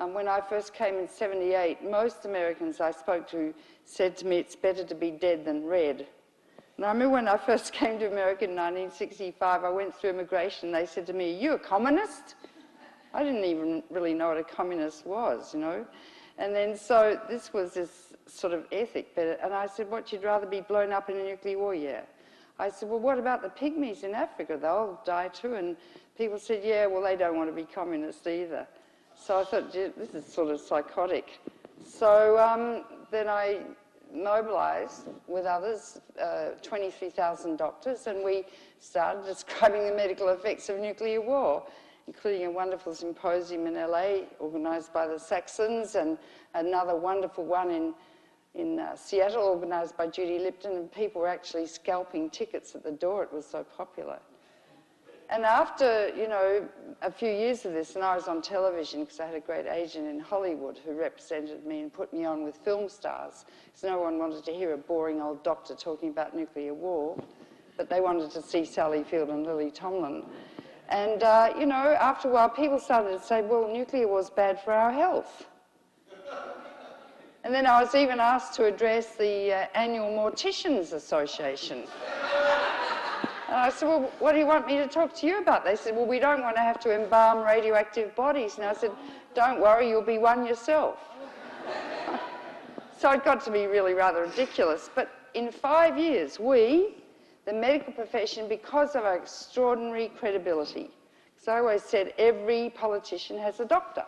When I first came in '78, most Americans I spoke to said to me, it's better to be dead than red. And I remember when I first came to America in 1965, I went through immigration, they said to me, are you a communist? I didn't even really know what a communist was, you know. And then so this was this sort of ethic, and I said, what, you'd rather be blown up in a nuclear war? Yeah. I said, well, what about the pygmies in Africa? They'll die too. And people said, yeah, well, they don't want to be communist either. So I thought, gee, this is sort of psychotic. So then I mobilised with others, 23,000 doctors, and we started describing the medical effects of nuclear war, including a wonderful symposium in LA organised by the Saxons, and another wonderful one in Seattle organised by Judy Lipton, and people were actually scalping tickets at the door. It was so popular. And after, you know, a few years of this, and I was on television because I had a great agent in Hollywood who represented me and put me on with film stars, because no one wanted to hear a boring old doctor talking about nuclear war, but they wanted to see Sally Field and Lily Tomlin. And, you know, after a while, people started to say, well, nuclear war's bad for our health. And then I was even asked to address the annual Morticians Association. And I said, well, what do you want me to talk to you about? They said, well, we don't want to have to embalm radioactive bodies. And I said, don't worry, you'll be one yourself. So it got to be really rather ridiculous. But in 5 years, we, the medical profession, because of our extraordinary credibility, because I always said every politician has a doctor.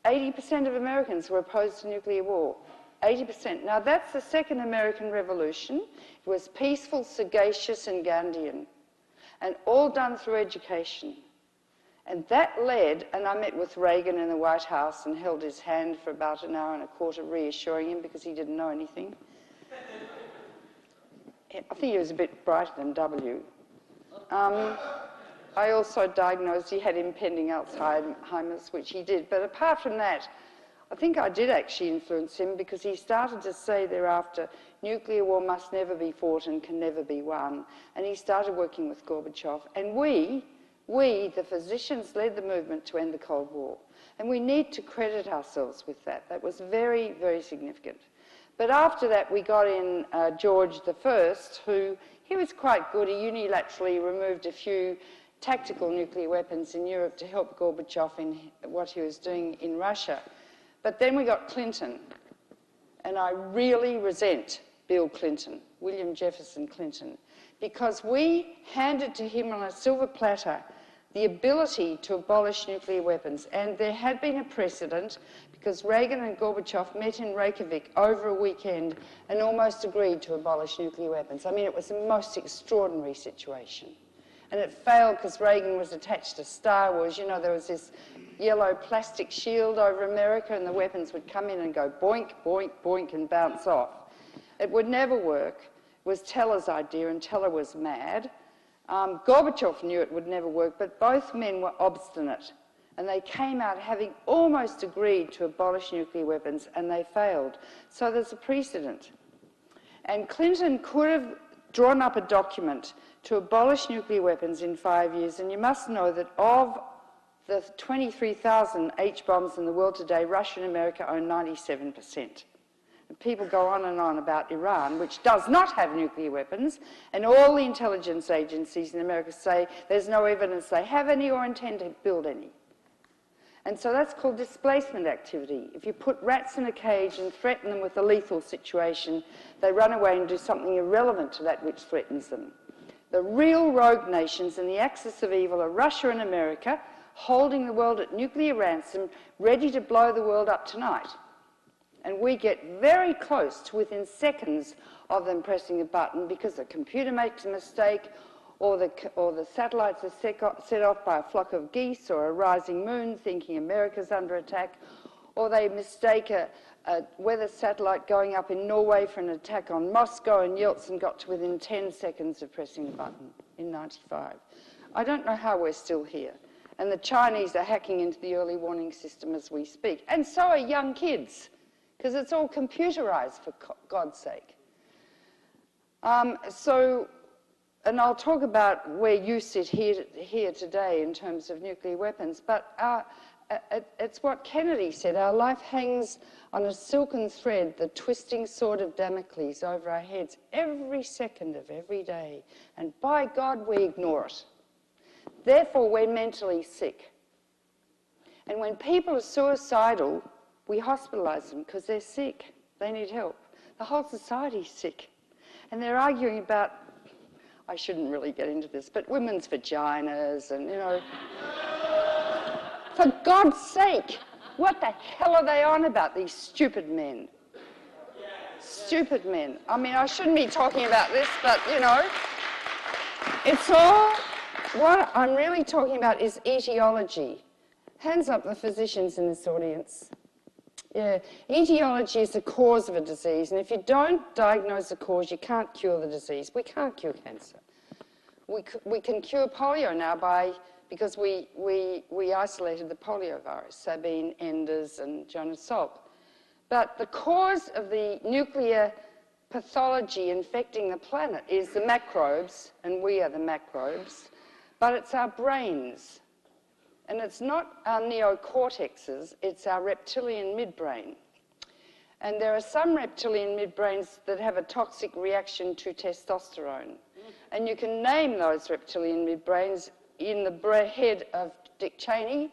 80% of Americans were opposed to nuclear war. 80%. Now, that's the second American Revolution. It was peaceful, sagacious, and Gandhian, and all done through education. And that led, and I met with Reagan in the White House and held his hand for about an hour and a quarter, reassuring him because he didn't know anything. I think he was a bit brighter than W. I also diagnosed he had impending Alzheimer's, which he did. But apart from that, I think I did actually influence him, because he started to say thereafter, nuclear war must never be fought and can never be won. And he started working with Gorbachev. And we, the physicians, led the movement to end the Cold War. And we need to credit ourselves with that. That was very, very significant. But after that, we got in George I, who, he was quite good. He unilaterally removed a few tactical nuclear weapons in Europe to help Gorbachev in what he was doing in Russia. But then we got Clinton, and I really resent Bill Clinton, William Jefferson Clinton, because we handed to him on a silver platter the ability to abolish nuclear weapons. And there had been a precedent, because Reagan and Gorbachev met in Reykjavik over a weekend and almost agreed to abolish nuclear weapons. I mean, it was the most extraordinary situation. And it failed because Reagan was attached to Star Wars. You know, there was this yellow plastic shield over America, and the weapons would come in and go boink, boink, boink and bounce off. It would never work. It was Teller's idea, and Teller was mad. Gorbachev knew it would never work, but both men were obstinate. And they came out having almost agreed to abolish nuclear weapons, and they failed. So there's a precedent. And Clinton could have drawn up a document to abolish nuclear weapons in 5 years. And you must know that of the 23,000 H-bombs in the world today, Russia and America own 97%. And people go on and on about Iran, which does not have nuclear weapons, and all the intelligence agencies in America say there's no evidence they have any or intend to build any. And so that's called displacement activity. If you put rats in a cage and threaten them with a lethal situation, they run away and do something irrelevant to that which threatens them. The real rogue nations in the axis of evil are Russia and America, holding the world at nuclear ransom, ready to blow the world up tonight. And we get very close to within seconds of them pressing a button, because the computer makes a mistake, or the satellites are set off by a flock of geese or a rising moon thinking America's under attack, or they mistake a weather satellite going up in Norway for an attack on Moscow, and Yeltsin got to within 10 seconds of pressing a button in '95. I don't know how we're still here. And the Chinese are hacking into the early warning system as we speak. And so are young kids, because it's all computerized, for God's sake. So and I'll talk about where you sit here today in terms of nuclear weapons, but it's what Kennedy said, our life hangs on a silken thread, the twisting sword of Damocles over our heads every second of every day, and by God we ignore it. Therefore we're mentally sick. And when people are suicidal, we hospitalise them because they're sick, they need help. The whole society's sick. And they're arguing about, I shouldn't really get into this, but women's vaginas and, you know. For God's sake, what the hell are they on about, these stupid men? Stupid men. I mean, I shouldn't be talking about this, but, you know, it's all, what I'm really talking about is etiology. Hands up the physicians in this audience. Yeah, etiology is the cause of a disease, and if you don't diagnose the cause, you can't cure the disease. We can't cure cancer. We can cure polio now because we isolated the polio virus, Sabine, Enders, and Jonas Salk. But the cause of the nuclear pathology infecting the planet is the microbes, and we are the microbes, but it's our brains. And it's not our neocortexes, it's our reptilian midbrain. And there are some reptilian midbrains that have a toxic reaction to testosterone. And you can name those reptilian midbrains in the head of Dick Cheney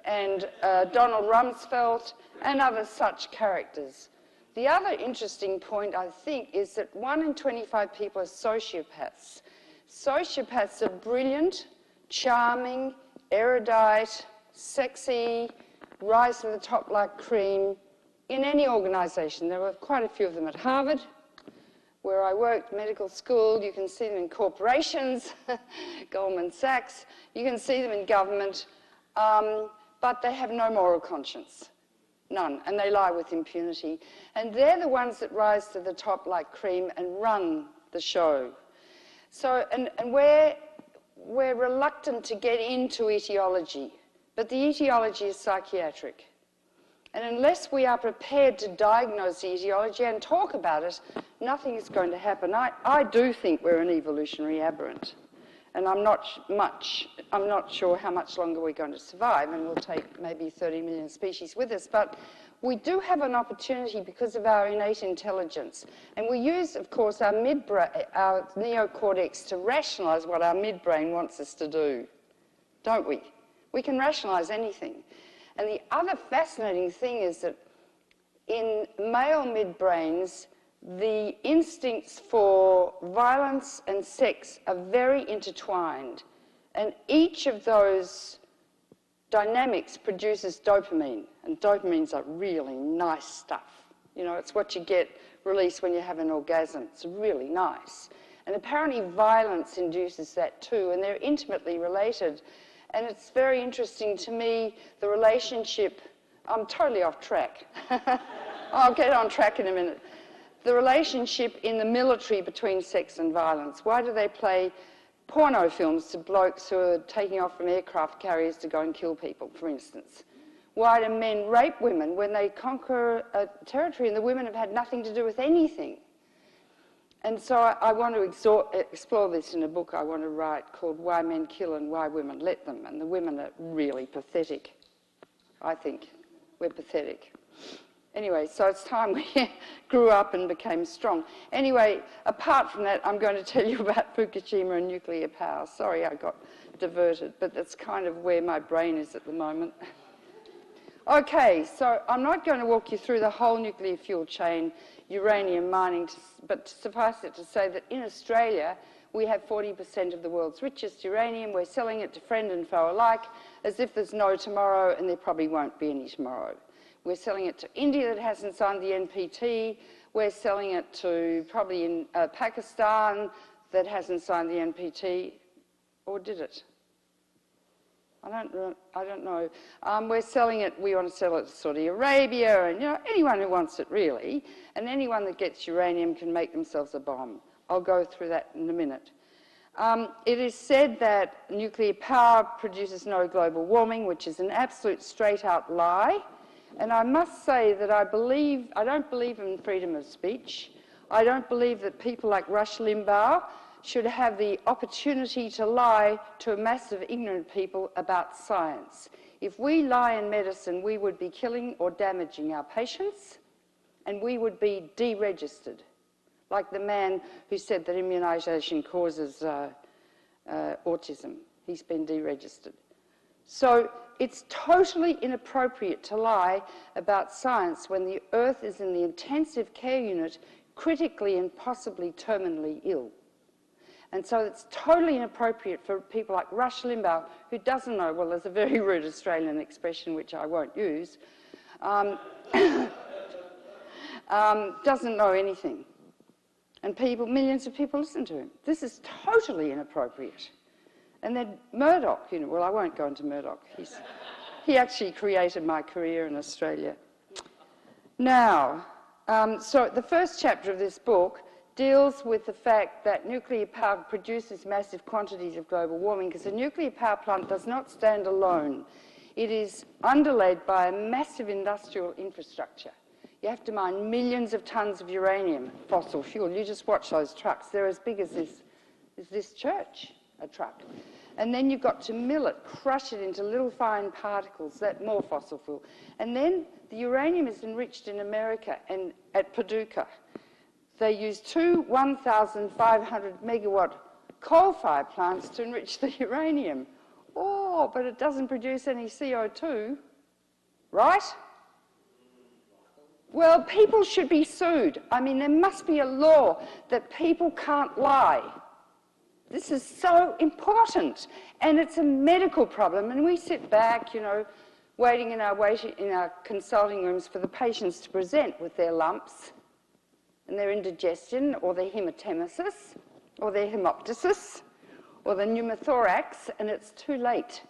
and Donald Rumsfeld and other such characters. The other interesting point, I think, is that 1 in 25 people are sociopaths. Sociopaths are brilliant, charming, erudite, sexy, rise to the top like cream in any organisation. There were quite a few of them at Harvard, where I worked, medical school. You can see them in corporations, Goldman Sachs. You can see them in government, but they have no moral conscience, none, and they lie with impunity. And they're the ones that rise to the top like cream and run the show. So, and we're reluctant to get into etiology, but the etiology is psychiatric. And unless we are prepared to diagnose the etiology and talk about it, nothing is going to happen. I do think we're an evolutionary aberrant, and I'm not sure how much longer we're going to survive, and we'll take maybe 30 million species with us, but we do have an opportunity because of our innate intelligence. And we use, of course, our neocortex to rationalise what our midbrain wants us to do, don't we? We can rationalise anything. And the other fascinating thing is that in male midbrains, the instincts for violence and sex are very intertwined. And each of those dynamics produces dopamine, and dopamine's are really nice stuff. You know, it's what you get released when you have an orgasm. It's really nice. And apparently violence induces that too, and they're intimately related. And it's very interesting to me, the relationship, I'm totally off track. I'll get on track in a minute. The relationship in the military between sex and violence. Why do they play porno films to blokes who are taking off from aircraft carriers to go and kill people, for instance? Why do men rape women when they conquer a territory and the women have had nothing to do with anything? And so I want to explore this in a book I want to write called Why Men Kill and Why Women Let Them. And the women are really pathetic, I think. We're pathetic. Anyway, so it's time we grew up and became strong. Anyway, apart from that, I'm going to tell you about Fukushima and nuclear power. Sorry I got diverted, but that's kind of where my brain is at the moment. Okay, so I'm not going to walk you through the whole nuclear fuel chain, uranium mining, but suffice it to say that in Australia, we have 40% of the world's richest uranium. We're selling it to friend and foe alike as if there's no tomorrow, and there probably won't be any tomorrow. We're selling it to India that hasn't signed the NPT. We're selling it to probably in Pakistan that hasn't signed the NPT, or did it? I don't know. We're selling it, we want to sell it to Saudi Arabia and, you know, anyone who wants it really. And anyone that gets uranium can make themselves a bomb. I'll go through that in a minute. It is said that nuclear power produces no global warming, which is an absolute straight-out lie. And I must say that I don't believe in freedom of speech. I don't believe that people like Rush Limbaugh should have the opportunity to lie to a mass of ignorant people about science. If we lie in medicine, we would be killing or damaging our patients, and we would be deregistered, like the man who said that immunisation causes autism. He's been deregistered. So it's totally inappropriate to lie about science when the Earth is in the intensive care unit, critically and possibly terminally ill. And so it's totally inappropriate for people like Rush Limbaugh, who doesn't know, well, there's a very rude Australian expression which I won't use, doesn't know anything. And people, millions of people listen to him. This is totally inappropriate. And then Murdoch, you know, well, I won't go into Murdoch. He actually created my career in Australia. Now, so the first chapter of this book deals with the fact that nuclear power produces massive quantities of global warming, because a nuclear power plant does not stand alone. It is underlaid by a massive industrial infrastructure. You have to mine millions of tons of uranium, fossil fuel. You just watch those trucks. They're as big as this church, a truck. And then you've got to mill it, crush it into little fine particles, that more fossil fuel. And then the uranium is enriched in America and at Paducah. They use two 1,500 megawatt coal-fired plants to enrich the uranium. Oh, but it doesn't produce any CO2, right? Well, people should be sued. I mean, there must be a law that people can't lie. This is so important, and it's a medical problem, and we sit back, you know, waiting in our consulting rooms for the patients to present with their lumps and their indigestion, or their hematemesis, or their hemoptysis, or the pneumothorax, and it's too late.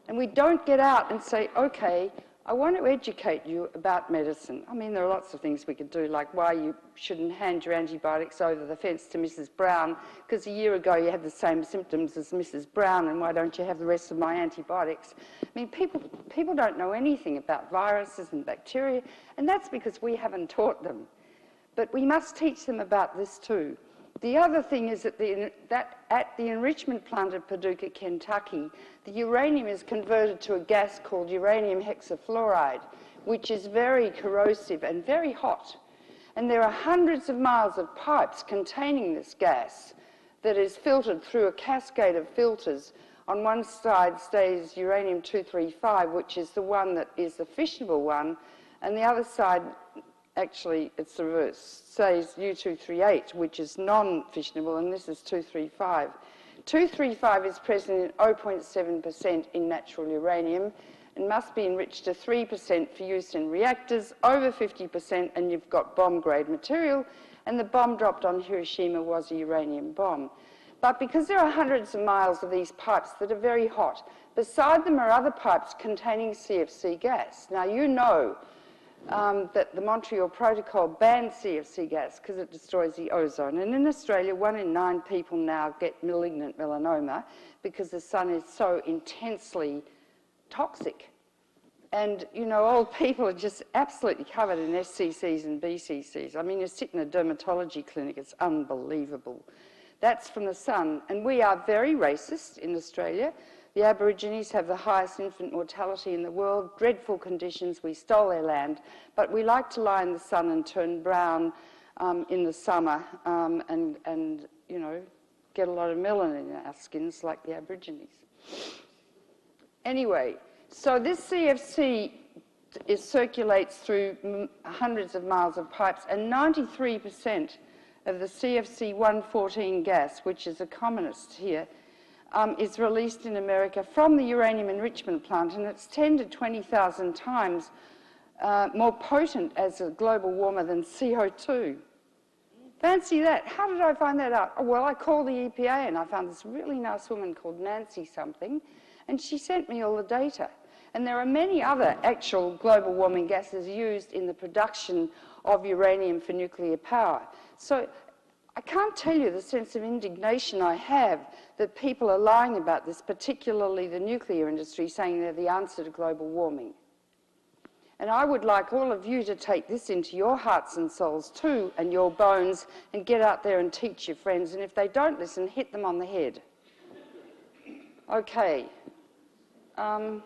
And we don't get out and say, okay, I want to educate you about medicine. I mean, there are lots of things we could do, like why you shouldn't hand your antibiotics over the fence to Mrs. Brown, because a year ago you had the same symptoms as Mrs. Brown, and why don't you have the rest of my antibiotics? I mean, people don't know anything about viruses and bacteria, and that's because we haven't taught them. But we must teach them about this too. The other thing is that at the enrichment plant at Paducah, Kentucky, the uranium is converted to a gas called uranium hexafluoride, which is very corrosive and very hot. And there are hundreds of miles of pipes containing this gas that is filtered through a cascade of filters. On one side stays uranium-235, which is the one that is the fissionable one, and the other side, actually, it's the reverse, says U-238, which is non-fissionable, and this is 235. 235 is present in 0.7% in natural uranium and must be enriched to 3% for use in reactors, over 50%, and you've got bomb-grade material, and the bomb dropped on Hiroshima was a uranium bomb. But because there are hundreds of miles of these pipes that are very hot, beside them are other pipes containing CFC gas. Now, you know that the Montreal Protocol banned CFC gas because it destroys the ozone. And in Australia, 1 in 9 people now get malignant melanoma because the sun is so intensely toxic. And, you know, old people are just absolutely covered in SCCs and BCCs. I mean, you sit in a dermatology clinic, it's unbelievable. That's from the sun. And we are very racist in Australia. The Aborigines have the highest infant mortality in the world, dreadful conditions, we stole their land, but we like to lie in the sun and turn brown in the summer and, you know, get a lot of melanin in our skins like the Aborigines. Anyway, so this CFC circulates through hundreds of miles of pipes, and 93% of the CFC 114 gas, which is a commonest here, is released in America from the uranium enrichment plant, and it's 10 to 20,000 times more potent as a global warmer than CO2. Fancy that. How did I find that out? Oh, well, I called the EPA and I found this really nice woman called Nancy something, and she sent me all the data. And there are many other actual global warming gases used in the production of uranium for nuclear power. So I can't tell you the sense of indignation I have that people are lying about this, particularly the nuclear industry, saying they're the answer to global warming. And I would like all of you to take this into your hearts and souls too, and your bones, and get out there and teach your friends. And if they don't listen, hit them on the head. Okay. So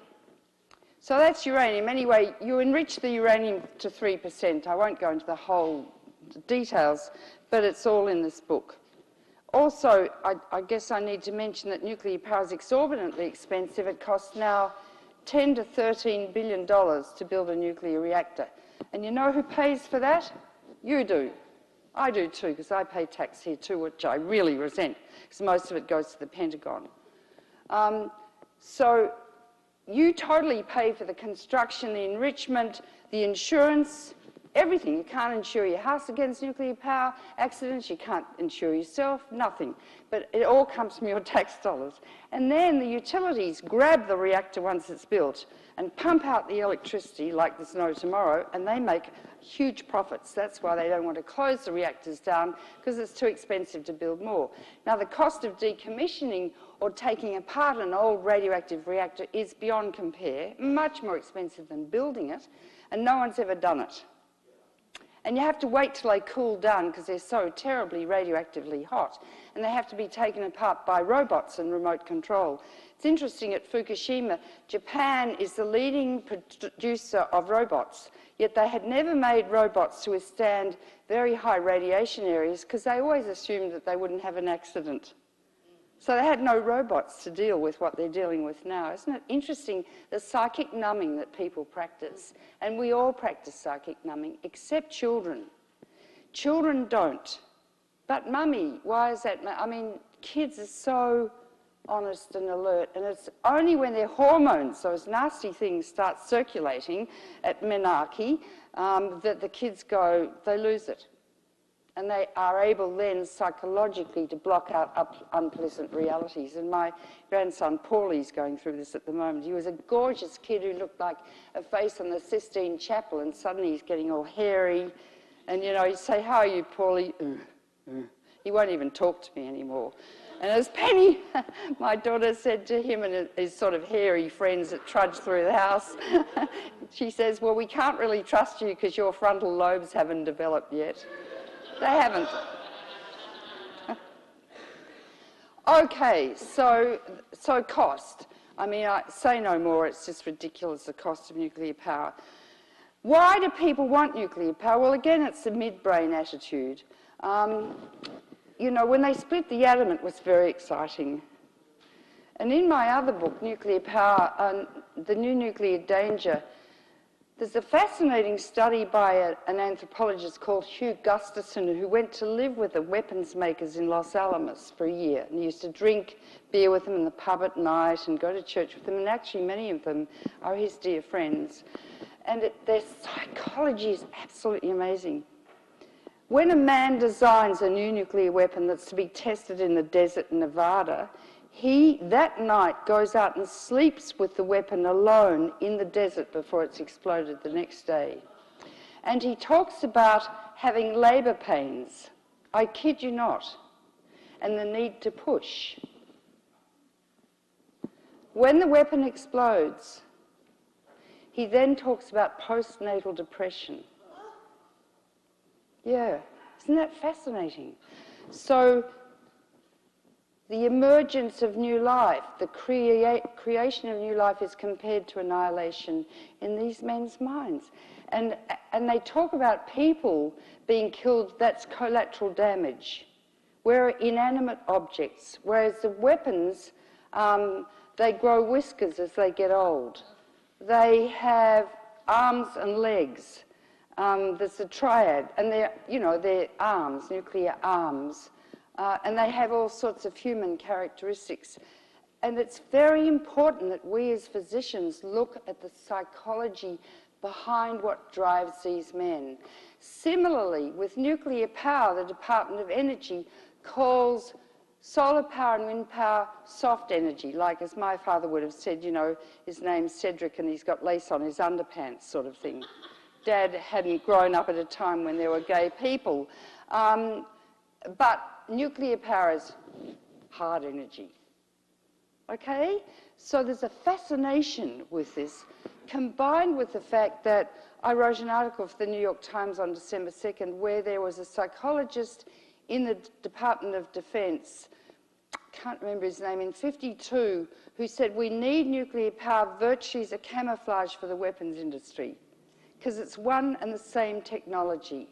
that's uranium. Anyway, you enrich the uranium to 3%. I won't go into the whole details, but it's all in this book. Also, I guess I need to mention that nuclear power is exorbitantly expensive. It costs now $10 to $13 billion to build a nuclear reactor. And you know who pays for that? You do. I do too, because I pay tax here too, which I really resent, because most of it goes to the Pentagon. So you totally pay for the construction, the enrichment, the insurance, everything. You can't insure your house against nuclear power accidents. You can't insure yourself, nothing. But it all comes from your tax dollars. And then the utilities grab the reactor once it's built and pump out the electricity like there's no tomorrow, and they make huge profits. That's why they don't want to close the reactors down, because it's too expensive to build more. Now, the cost of decommissioning or taking apart an old radioactive reactor is beyond compare, much more expensive than building it, and no one's ever done it. And you have to wait till they cool down because they're so terribly radioactively hot. And they have to be taken apart by robots and remote control. It's interesting, at Fukushima, Japan is the leading producer of robots, yet they had never made robots to withstand very high radiation areas because they always assumed that they wouldn't have an accident. So they had no robots to deal with what they're dealing with now. Isn't it interesting, the psychic numbing that people practice? And we all practice psychic numbing, except children. Children don't. But mummy, why is that? I mean, kids are so honest and alert, and it's only when their hormones, those nasty things, start circulating at menarche that the kids go, they lose it. And they are able then psychologically to block out unpleasant realities. And my grandson Paulie's going through this at the moment. He was a gorgeous kid who looked like a face on the Sistine Chapel, and suddenly he's getting all hairy. And, you know, you say, "How are you, Paulie?" He won't even talk to me anymore. And as Penny, my daughter, said to him and his sort of hairy friends that trudge through the house, she says, "Well, we can't really trust you because your frontal lobes haven't developed yet." They haven't. Okay, so cost. I mean, I say no more, it's just ridiculous, the cost of nuclear power. Why do people want nuclear power? Well, again, it's the midbrain attitude. You know, when they split the atom, it was very exciting. And in my other book, Nuclear Power, The New Nuclear Danger, there's a fascinating study by an anthropologist called Hugh Gustafson, who went to live with the weapons makers in Los Alamos for a year. And he used to drink beer with them in the pub at night and go to church with them. And actually, many of them are his dear friends. And their psychology is absolutely amazing. When a man designs a new nuclear weapon that's to be tested in the desert in Nevada, he, that night, goes out and sleeps with the weapon alone in the desert before it's exploded the next day. And he talks about having labour pains, I kid you not, and the need to push. When the weapon explodes, he then talks about postnatal depression. Yeah, isn't that fascinating? So, the emergence of new life, the creation of new life is compared to annihilation in these men's minds. And they talk about people being killed, that's collateral damage. We're inanimate objects, whereas the weapons, they grow whiskers as they get old. They have arms and legs. There's a triad, and they're arms, nuclear arms. And they have all sorts of human characteristics. And it's very important that we as physicians look at the psychology behind what drives these men. Similarly, with nuclear power, the Department of Energy calls solar power and wind power soft energy, like as my father would have said, you know, his name's Cedric and he's got lace on his underpants sort of thing. Dad hadn't grown up at a time when there were gay people. But nuclear power is hard energy. Okay? So there's a fascination with this combined with the fact that I wrote an article for the New York Times on December 2nd where there was a psychologist in the Department of Defense, can't remember his name, in 52, who said we need nuclear power virtually as a camouflage for the weapons industry because it's one and the same technology.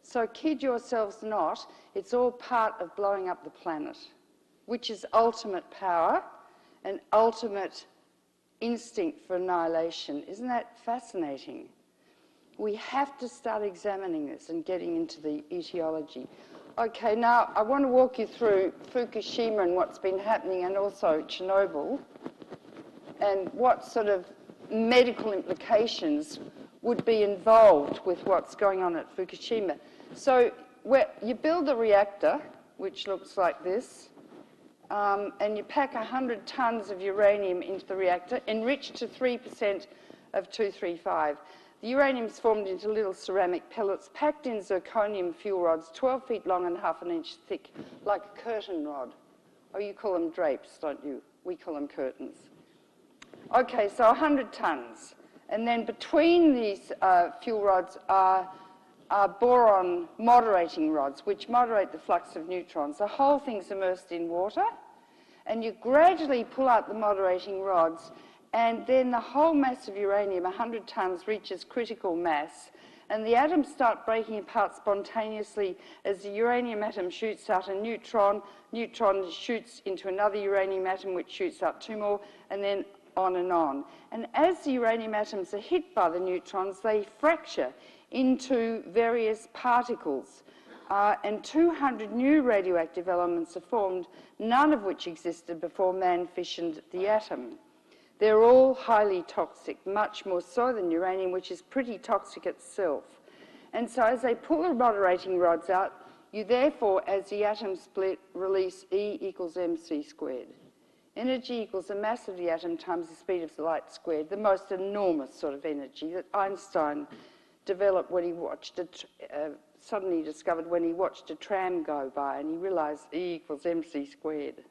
So kid yourselves not, it's all part of blowing up the planet, which is ultimate power and ultimate instinct for annihilation. Isn't that fascinating? We have to start examining this and getting into the etiology. Okay, now I want to walk you through Fukushima and what's been happening, and also Chernobyl, and what sort of medical implications would be involved with what's going on at Fukushima. So you build a reactor, which looks like this, and you pack 100 tons of uranium into the reactor, enriched to 3% of 235. The uranium is formed into little ceramic pellets packed in zirconium fuel rods, 12 feet long and half an inch thick, like a curtain rod. Oh, you call them drapes, don't you? We call them curtains. Okay, so 100 tons. And then between these fuel rods are boron moderating rods, which moderate the flux of neutrons. The whole thing's immersed in water, and you gradually pull out the moderating rods, and then the whole mass of uranium, 100 tons, reaches critical mass, and the atoms start breaking apart spontaneously as the uranium atom shoots out a neutron, neutron shoots into another uranium atom, which shoots out two more, and then on and on. And as the uranium atoms are hit by the neutrons, they fracture into various particles, and 200 new radioactive elements are formed, none of which existed before man fissioned the atom. They're all highly toxic, much more so than uranium, which is pretty toxic itself. And so as they pull the moderating rods out, you therefore, as the atoms split, release E equals mc squared. Energy equals the mass of the atom times the speed of the light squared, the most enormous sort of energy that Einstein developed when he watched it, suddenly discovered when he watched a tram go by, and he realised E equals mc squared.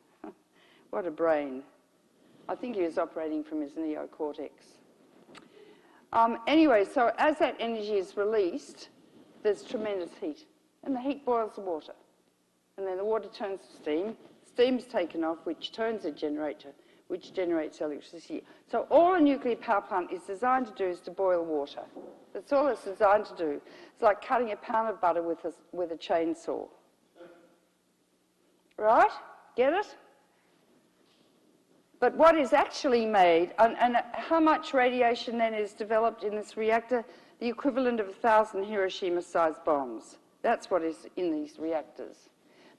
What a brain. I think he was operating from his neocortex. Anyway, so as that energy is released, there's tremendous heat, and the heat boils the water. And then the water turns to steam. Steam's taken off, which turns a generator, which generates electricity. So all a nuclear power plant is designed to do is to boil water. That's all it's designed to do. It's like cutting a pound of butter with a chainsaw. Right? Get it? But what is actually made, and how much radiation then is developed in this reactor? The equivalent of 1,000 Hiroshima-sized bombs. That's what is in these reactors.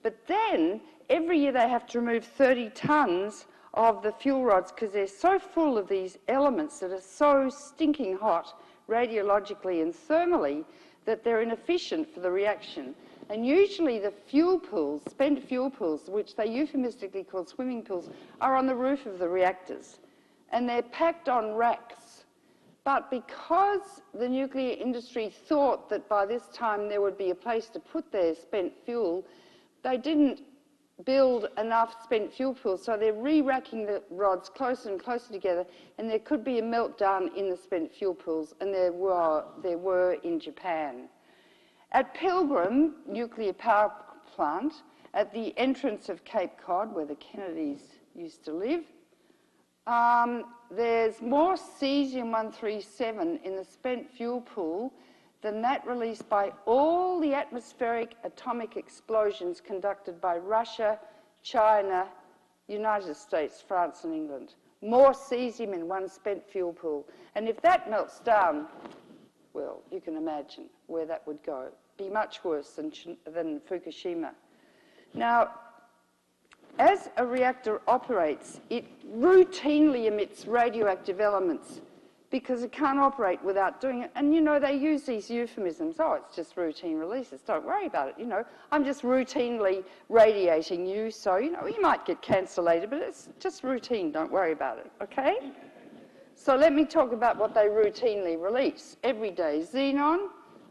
But then, every year they have to remove 30 tons of the fuel rods because they're so full of these elements that are so stinking hot radiologically and thermally that they're inefficient for the reaction. And usually the fuel pools, spent fuel pools, which they euphemistically call swimming pools, are on the roof of the reactors. And they're packed on racks. But because the nuclear industry thought that by this time there would be a place to put their spent fuel, they didn't build enough spent fuel pools, so they're re-racking the rods closer and closer together, and there could be a meltdown in the spent fuel pools, and there were in Japan. At Pilgrim Nuclear Power Plant, at the entrance of Cape Cod, where the Kennedys used to live, there's more cesium-137 in the spent fuel pool than that released by all the atmospheric atomic explosions conducted by Russia, China, United States, France, and England. More cesium in one spent fuel pool. And if that melts down, well, you can imagine where that would go. Be much worse than Fukushima. Now, as a reactor operates, it routinely emits radioactive elements because it can't operate without doing it. And, you know, they use these euphemisms. Oh, it's just routine releases. Don't worry about it, you know. I'm just routinely radiating you, so, you know, you might get cancer later, but it's just routine. Don't worry about it, okay? So let me talk about what they routinely release every day. Xenon,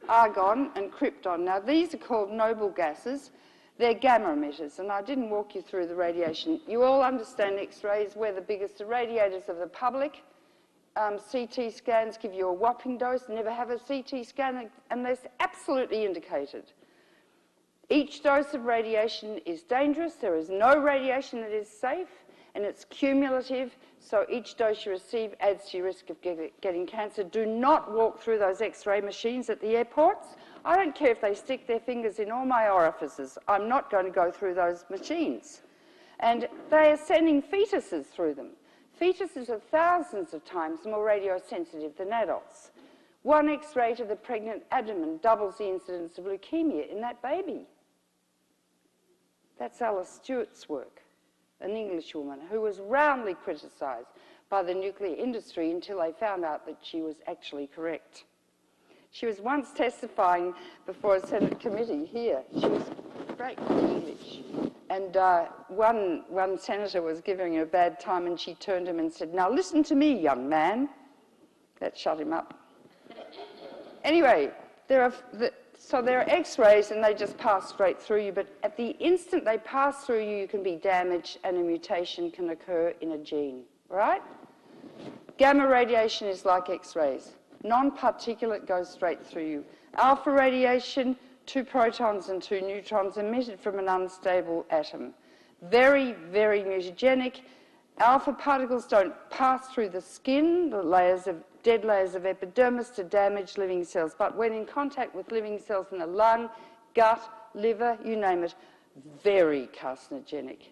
argon, and krypton. Now, these are called noble gases. They're gamma emitters, and I didn't walk you through the radiation. You all understand X-rays. We're the biggest irradiators of the public CT scans give you a whopping dose. Never have a CT scan unless absolutely indicated. Each dose of radiation is dangerous. There is no radiation that is safe, and it's cumulative, so each dose you receive adds to your risk of getting cancer. Do not walk through those X-ray machines at the airports. I don't care if they stick their fingers in all my orifices. I'm not going to go through those machines. And they are sending fetuses through them. Fetuses are thousands of times more radiosensitive than adults. One X-ray to the pregnant abdomen doubles the incidence of leukemia in that baby. That's Alice Stewart's work, an Englishwoman who was roundly criticised by the nuclear industry until they found out that she was actually correct. She was once testifying before a Senate committee here. She was great English. And one senator was giving her a bad time, and she turned to him and said, "Now listen to me, young man." That shut him up. Anyway, there are X-rays, and they just pass straight through you, but at the instant they pass through you, you can be damaged and a mutation can occur in a gene, right? Gamma radiation is like X-rays. Non-particulate goes straight through you. Alpha radiation, 2 protons and 2 neutrons emitted from an unstable atom. Very, very mutagenic. Alpha particles don't pass through the skin, the dead layers of epidermis, to damage living cells, but when in contact with living cells in the lung, gut, liver, you name it, very carcinogenic.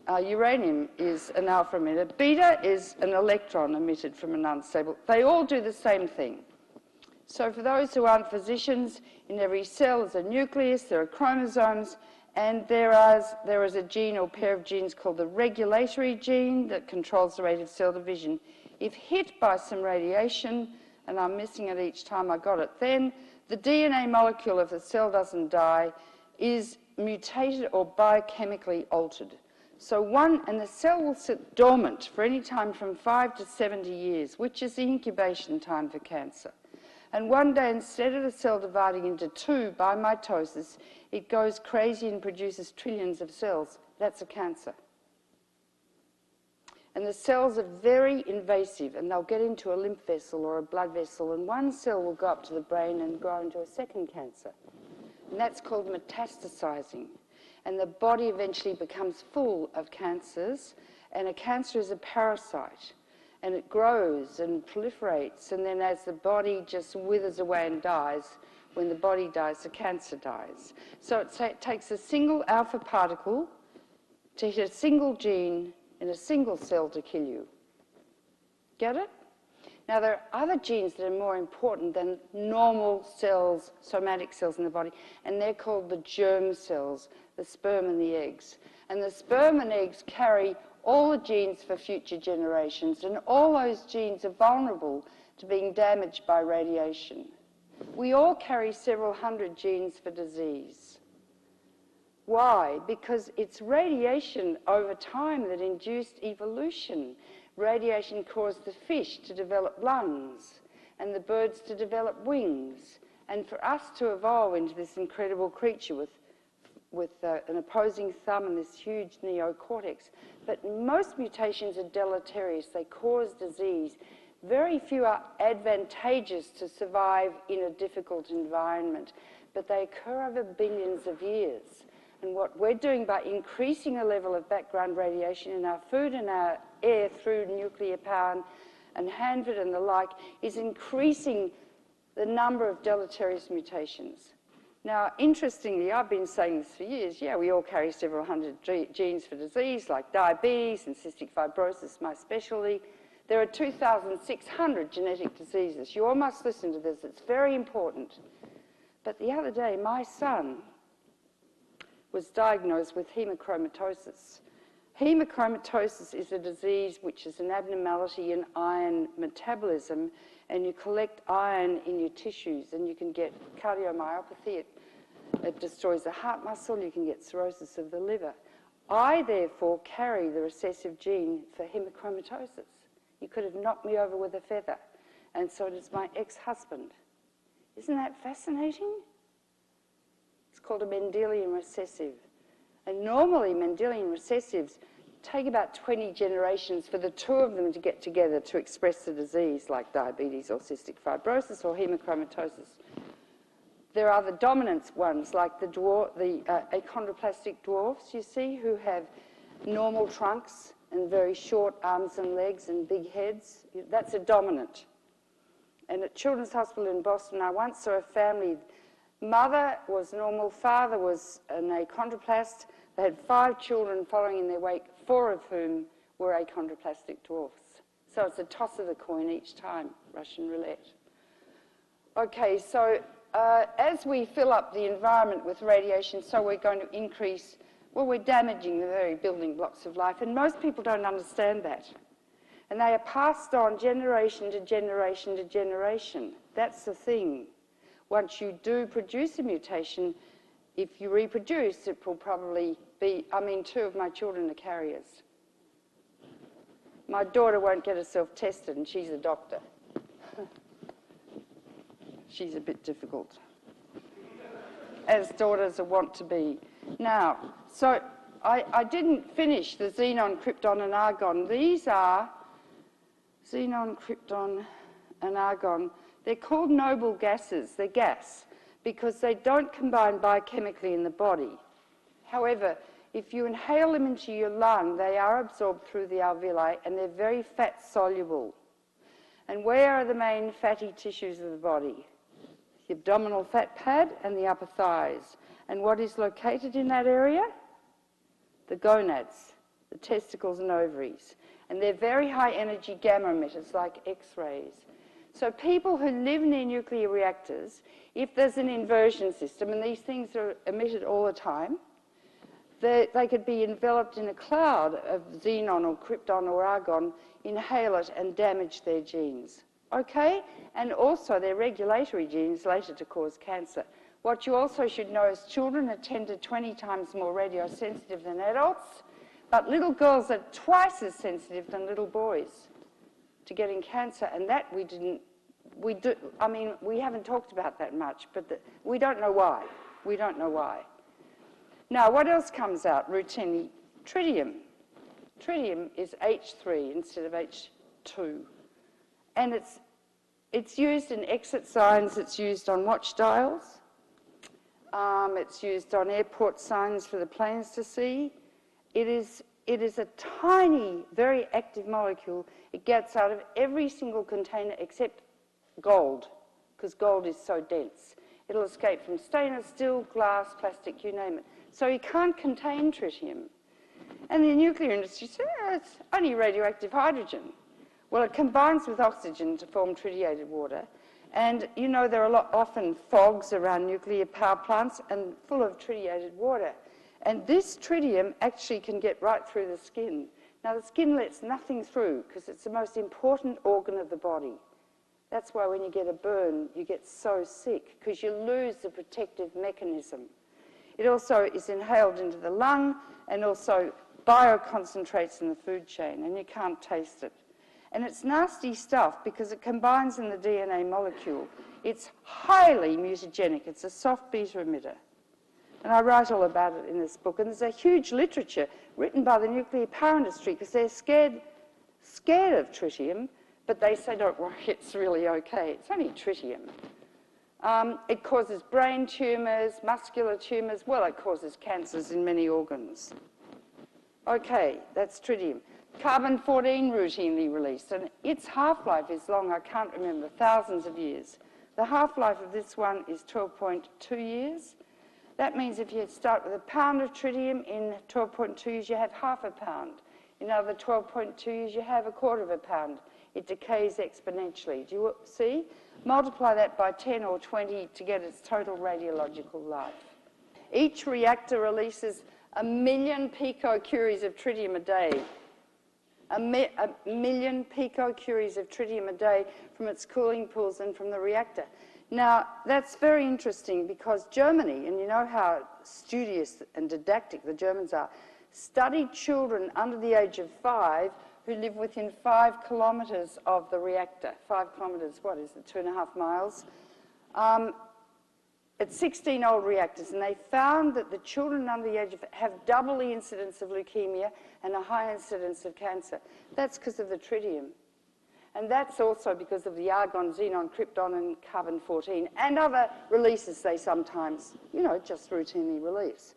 Uranium is an alpha emitter. Beta is an electron emitted from an unstable. They all do the same thing. So for those who aren't physicians, in every cell is a nucleus, there are chromosomes, and there is a gene or pair of genes called the regulatory gene that controls the rate of cell division. If hit by some radiation, and I'm missing it each time I got it, then the DNA molecule, if the cell doesn't die, is mutated or biochemically altered. So and the cell will sit dormant for any time from 5 to 70 years, which is the incubation time for cancer. And one day, instead of the cell dividing into 2 by mitosis, it goes crazy and produces trillions of cells. That's a cancer. And the cells are very invasive, and they'll get into a lymph vessel or a blood vessel, and one cell will go up to the brain and grow into a second cancer. And that's called metastasizing. And the body eventually becomes full of cancers, and a cancer is a parasite. And it grows and proliferates, and then as the body just withers away and dies, when the body dies, the cancer dies. So it takes a single alpha particle to hit a single gene in a single cell to kill you. Get it? Now, there are other genes that are more important than normal cells, somatic cells in the body, and they're called the germ cells, the sperm and the eggs. And the sperm and eggs carry all the genes for future generations, and all those genes are vulnerable to being damaged by radiation. We all carry several hundred genes for disease. Why? Because it's radiation over time that induced evolution. Radiation caused the fish to develop lungs and the birds to develop wings, and for us to evolve into this incredible creature with an opposing thumb and this huge neocortex. But most mutations are deleterious. They cause disease. Very few are advantageous to survive in a difficult environment, but they occur over billions of years. And what we're doing by increasing the level of background radiation in our food and our air through nuclear power and Hanford and the like is increasing the number of deleterious mutations. Now, interestingly, I've been saying this for years, yeah, we all carry several hundred genes for disease, like diabetes and cystic fibrosis, my specialty. There are 2,600 genetic diseases. You all must listen to this. It's very important. But the other day, my son was diagnosed with hemochromatosis. Hemochromatosis is a disease which is an abnormality in iron metabolism, and you collect iron in your tissues, and you can get cardiomyopathy. It destroys the heart muscle. You can get cirrhosis of the liver. I, therefore, carry the recessive gene for hemochromatosis. You could have knocked me over with a feather. And so does my ex-husband. Isn't that fascinating? It's called a Mendelian recessive. And normally, Mendelian recessives, take about 20 generations for the two of them to get together to express the disease, like diabetes or cystic fibrosis or hemochromatosis. There are the dominant ones, like the achondroplastic dwarfs, you see, who have normal trunks and very short arms and legs and big heads. That's a dominant. And at Children's Hospital in Boston, I once saw a family. Mother was normal, father was an achondroplast. They had 5 children following in their wake, 4 of whom were achondroplastic dwarfs. So it's a toss of the coin each time, Russian roulette. Okay, so as we fill up the environment with radiation, so we're going to increase, well, we're damaging the very building blocks of life, and most people don't understand that. And they are passed on generation to generation to generation. That's the thing. Once you do produce a mutation, if you reproduce, it will probably be, I mean, 2 of my children are carriers. My daughter won't get herself tested, and she's a doctor. She's a bit difficult, as daughters are wont to be. Now, so I didn't finish the xenon, krypton, and argon. These are xenon, krypton, and argon. They're called noble gases. They're gas because they don't combine biochemically in the body. However, if you inhale them into your lung, they are absorbed through the alveoli, and they're very fat-soluble. And where are the main fatty tissues of the body? The abdominal fat pad and the upper thighs. And what is located in that area? The gonads, the testicles and ovaries. And they're very high-energy gamma emitters, like X-rays. So people who live near nuclear reactors, if there's an inversion system, and these things are emitted all the time, they could be enveloped in a cloud of xenon or krypton or argon, inhale it and damage their genes. Okay? And also their regulatory genes later to cause cancer. What you also should know is children are 10 to 20 times more radiosensitive than adults, but little girls are twice as sensitive than little boys to getting cancer, and that we haven't talked about that much, but we don't know why. We don't know why. Now, what else comes out routinely? Tritium. Tritium is H3 instead of H2. And it's used in exit signs, it's used on watch dials, it's used on airport signs for the planes to see. It is a tiny, very active molecule. It gets out of every single container except gold, because gold is so dense. It'll escape from stainless steel, glass, plastic, you name it. So you can't contain tritium. And the nuclear industry says, it's only radioactive hydrogen. Well, it combines with oxygen to form tritiated water. And you know there are often fogs around nuclear power plants and full of tritiated water. And this tritium actually can get right through the skin. Now, the skin lets nothing through because it's the most important organ of the body. That's why when you get a burn, you get so sick, because you lose the protective mechanism. It also is inhaled into the lung and also bioconcentrates in the food chain, and you can't taste it. And it's nasty stuff because it combines in the DNA molecule. It's highly mutagenic. It's a soft beta emitter. And I write all about it in this book. And there's a huge literature written by the nuclear power industry because they're scared of tritium, but they say, don't worry, it's really okay. It's only tritium. It causes brain tumours, muscular tumours. Well, it causes cancers in many organs. Okay, that's tritium. Carbon-14 routinely released, and its half-life is long, I can't remember, thousands of years. The half-life of this one is 12.2 years. That means if you start with a pound of tritium, in 12.2 years you have half a pound. In another 12.2 years you have a quarter of a pound. It decays exponentially. Do you see? Multiply that by 10 or 20 to get its total radiological life. Each reactor releases 1 million picocuries of tritium a day. A million picocuries of tritium a day from its cooling pools and from the reactor. Now, that's very interesting because Germany, and you know how studious and didactic the Germans are, studied children under the age of 5 who live within 5 kilometres of the reactor. 5 kilometres, what is it, 2.5 miles? at 16 old reactors, and they found that the children under the age of have double the incidence of leukemia and a high incidence of cancer. That's because of the tritium. And that's also because of the argon, xenon, krypton, and carbon-14, and other releases they sometimes, you know, just routinely release.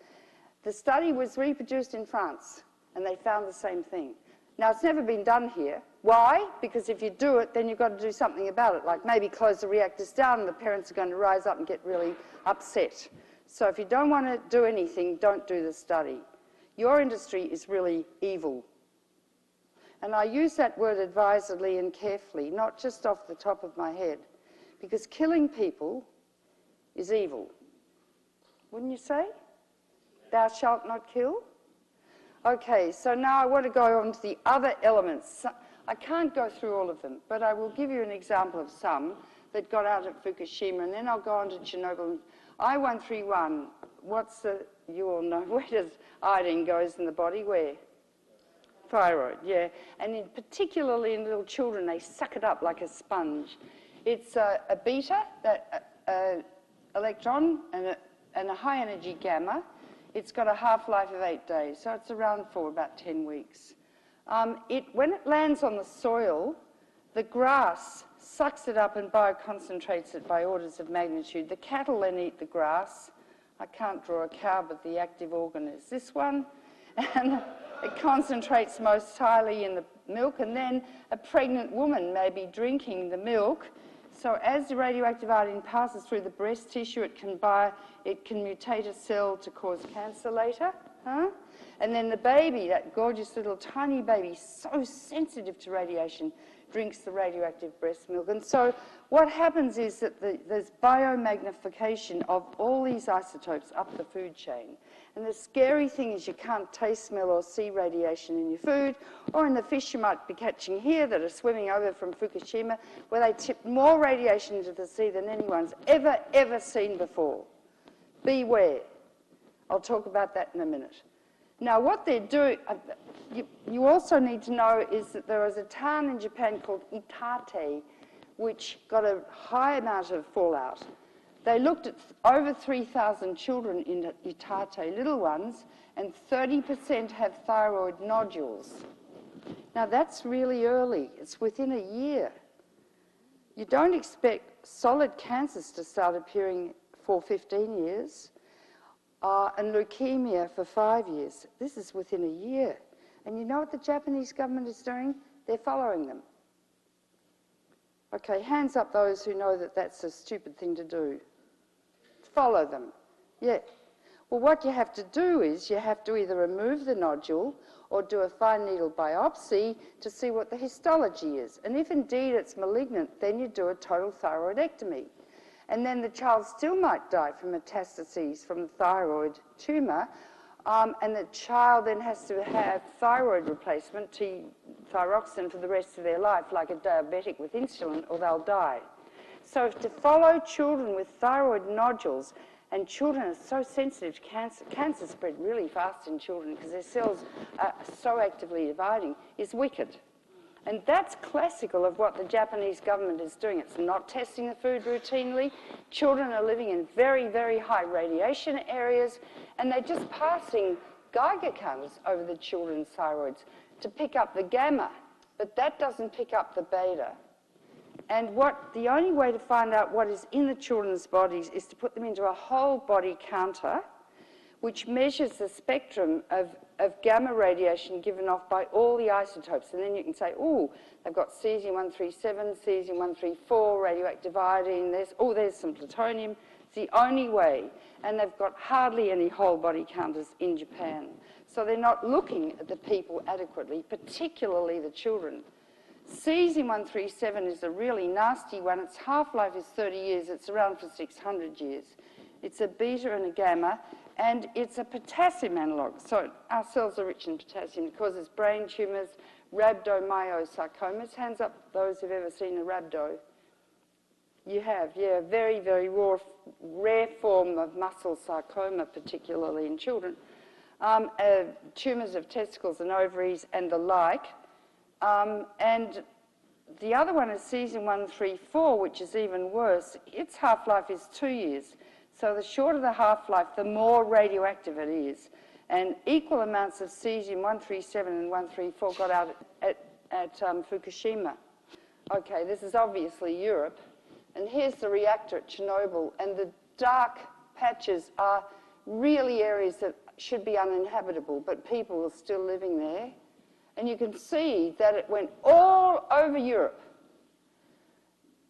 The study was reproduced in France, and they found the same thing. Now, it's never been done here. Why? Because if you do it, then you've got to do something about it, like maybe close the reactors down, and the parents are going to rise up and get really upset. So if you don't want to do anything, don't do the study. Your industry is really evil. And I use that word advisedly and carefully, not just off the top of my head, because killing people is evil. Wouldn't you say? Thou shalt not kill? Okay, so now I want to go on to the other elements. I can't go through all of them, but I will give you an example of some that got out at Fukushima, and then I'll go on to Chernobyl. I-131, you all know, where does iodine goes in the body? Where? Thyroid, yeah. And particularly in little children, they suck it up like a sponge. It's a beta, electron, and a high energy gamma. It's got a half-life of 8 days, so it's around for about 10 weeks. When it lands on the soil, the grass sucks it up and bioconcentrates it by orders of magnitude. The cattle then eat the grass. I can't draw a cow, but the active organ is this one. And it concentrates most highly in the milk, and then a pregnant woman may be drinking the milk. So as the radioactive iodine passes through the breast tissue, it can mutate a cell to cause cancer later. And then the baby, that gorgeous little tiny baby, so sensitive to radiation, drinks the radioactive breast milk. And so what happens is that there's biomagnification of all these isotopes up the food chain. And the scary thing is you can't taste, smell, or see radiation in your food, or in the fish you might be catching here that are swimming over from Fukushima, where they tip more radiation into the sea than anyone's ever seen before. Beware. I'll talk about that in a minute. Now, what they're doing, you also need to know is that there is a town in Japan called Itate, which got a high amount of fallout. They looked at over 3,000 children in Itate, little ones, and 30% have thyroid nodules. Now, that's really early. It's within a year. You don't expect solid cancers to start appearing for 15 years. And leukemia for 5 years. This is within a year. And you know what the Japanese government is doing? They're following them. Okay, hands up those who know that that's a stupid thing to do. Follow them. Yeah. Well, what you have to do is you have to either remove the nodule or do a fine needle biopsy to see what the histology is. And if indeed it's malignant, then you do a total thyroidectomy. And then the child still might die from metastases from the thyroid tumour, and the child then has to have thyroid replacement, thyroxine, for the rest of their life, like a diabetic with insulin, or they'll die. So to follow children with thyroid nodules, and children are so sensitive to cancer spread really fast in children because their cells are so actively dividing, is wicked. And that's classical of what the Japanese government is doing. It's not testing the food routinely. Children are living in very, very high radiation areas, and they're just passing Geiger counters over the children's thyroids to pick up the gamma, but that doesn't pick up the beta. And the only way to find out what is in the children's bodies is to put them into a whole body counter, which measures the spectrum of gamma radiation given off by all the isotopes. And then you can say, oh, they've got cesium-137, cesium-134, radioactive iodine, there's some plutonium. It's the only way. And they've got hardly any whole body counters in Japan. So they're not looking at the people adequately, particularly the children. Cesium-137 is a really nasty one. Its half-life is 30 years. It's around for 600 years. It's a beta and a gamma. And it's a potassium analogue. So our cells are rich in potassium. It causes brain tumours, rhabdomyosarcomas. Hands up those who've ever seen a rhabdo. You have, yeah, a very, very rare form of muscle sarcoma, particularly in children. Tumours of testicles and ovaries and the like. And the other one is cesium-134, which is even worse. Its half-life is 2 years. So the shorter the half-life, the more radioactive it is. And equal amounts of cesium-137 and 134 got out at Fukushima. Okay, this is obviously Europe. And here's the reactor at Chernobyl. And the dark patches are really areas that should be uninhabitable, but people are still living there. And you can see that it went all over Europe.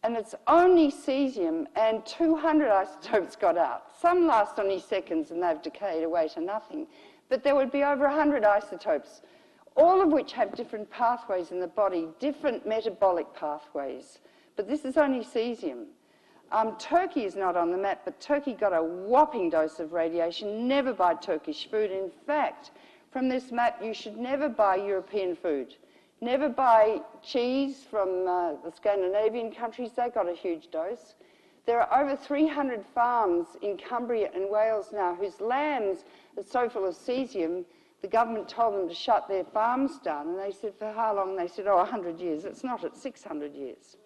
And it's only cesium and 200 isotopes got out. Some last only seconds and they've decayed away to nothing. But there would be over 100 isotopes, all of which have different pathways in the body, different metabolic pathways. But this is only cesium. Turkey is not on the map, but Turkey got a whopping dose of radiation. Never buy Turkish food. In fact, from this map, you should never buy European food. Never buy cheese from the Scandinavian countries. They got a huge dose. There are over 300 farms in Cumbria and Wales now whose lambs are so full of cesium, the government told them to shut their farms down. And they said, for how long? They said, oh, 100 years. It's not, it's 600 years.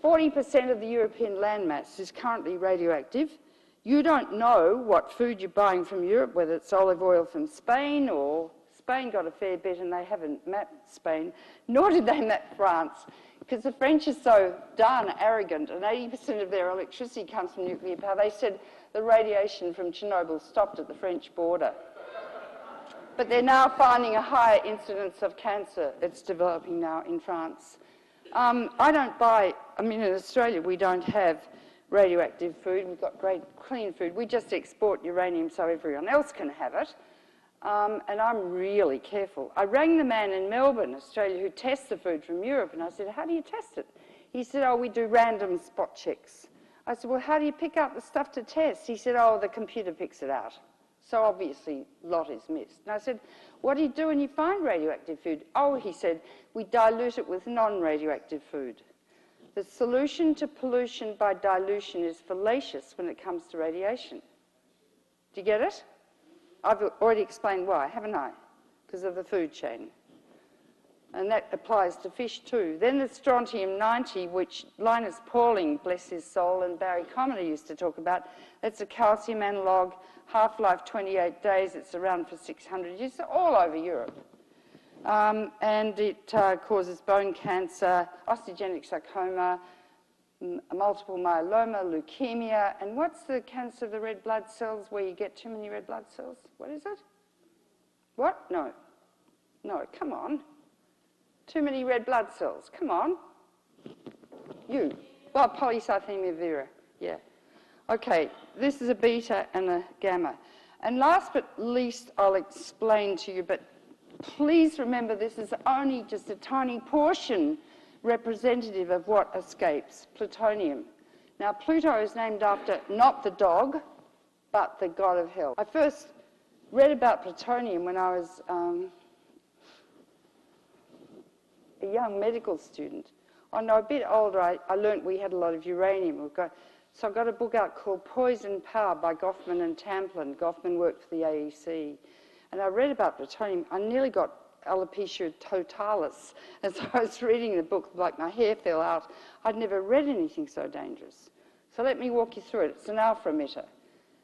40% of the European landmass is currently radioactive. You don't know what food you're buying from Europe, whether it's olive oil from Spain, or Spain got a fair bit and they haven't mapped Spain, nor did they map France, because the French are so darn arrogant and 80% of their electricity comes from nuclear power. They said the radiation from Chernobyl stopped at the French border. But they're now finding a higher incidence of cancer. It's developing now in France. In Australia we don't have radioactive food. We've got great clean food. We just export uranium so everyone else can have it. And I'm really careful. I rang the man in Melbourne, Australia, who tests the food from Europe, and I said, how do you test it? He said, oh, we do random spot checks. I said, well, how do you pick out the stuff to test? He said, oh, the computer picks it out. So obviously, a lot is missed. And I said, what do you do when you find radioactive food? Oh, he said, we dilute it with non-radioactive food. The solution to pollution by dilution is fallacious when it comes to radiation. Do you get it? I've already explained why, haven't I? Because of the food chain. And that applies to fish too. Then there's strontium-90, which Linus Pauling, bless his soul, and Barry Commoner used to talk about. It's a calcium analogue, half-life 28 days, it's around for 600 years, all over Europe. And it causes bone cancer, osteogenic sarcoma, multiple myeloma, leukemia, and what's the cancer of the red blood cells where you get too many red blood cells? What is it? What? No. No, come on. Too many red blood cells. Come on. You. Well, polycythemia vera. Yeah. Okay, this is a beta and a gamma. And last but least, I'll explain to you, but please remember this is only just a tiny portion representative of what escapes, plutonium. Now, Pluto is named after not the dog, but the god of hell. I first read about plutonium when I was a young medical student. Oh no, a bit older, I learnt we had a lot of uranium. So I got a book out called Poison Power by Goffman and Tamplin. Goffman worked for the AEC. And I read about plutonium. I nearly got alopecia totalis as I was reading the book, like my hair fell out. I'd never read anything so dangerous. So let me walk you through it. It's an alpha emitter,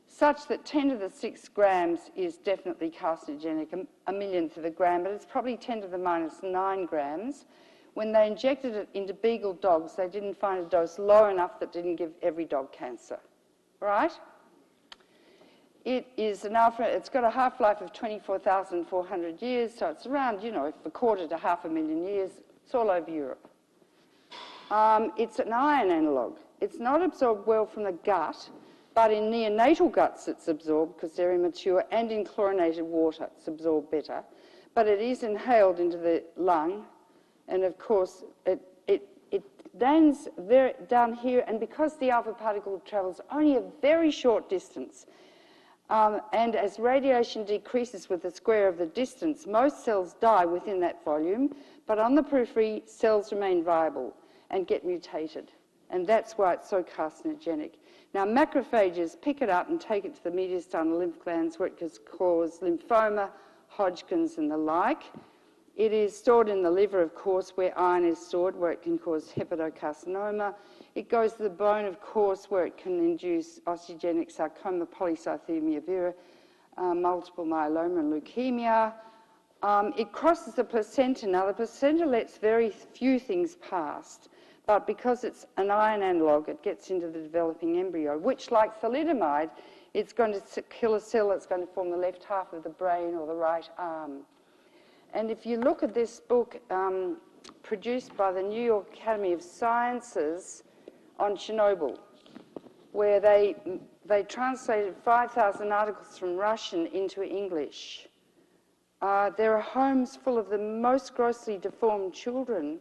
such that 10 to the 6 grams is definitely carcinogenic, a millionth of a gram, but it's probably 10 to the minus 9 grams. When they injected it into beagle dogs, they didn't find a dose low enough that didn't give every dog cancer, right? It is an alpha, it's got a half-life of 24,400 years, so it's around, you know, a quarter to 500,000 years. It's all over Europe. It's an iron analogue. It's not absorbed well from the gut, but in neonatal guts it's absorbed because they're immature, and in chlorinated water it's absorbed better. But it is inhaled into the lung, and of course it lands down here, and because the alpha particle travels only a very short distance, and as radiation decreases with the square of the distance, most cells die within that volume, but on the periphery, cells remain viable and get mutated. And that's why it's so carcinogenic. Now, macrophages pick it up and take it to the mediastinal lymph glands where it can cause lymphoma, Hodgkin's and the like. It is stored in the liver, of course, where iron is stored, where it can cause hepatocarcinoma. It goes to the bone, of course, where it can induce osteogenic sarcoma, polycythemia vera, multiple myeloma and leukemia. It crosses the placenta. Now, the placenta lets very few things past, but because it's an iron analogue, it gets into the developing embryo, which, like thalidomide, it's going to kill a cell that's going to form the left half of the brain or the right arm. And if you look at this book produced by the New York Academy of Sciences on Chernobyl, where they translated 5,000 articles from Russian into English, there are homes full of the most grossly deformed children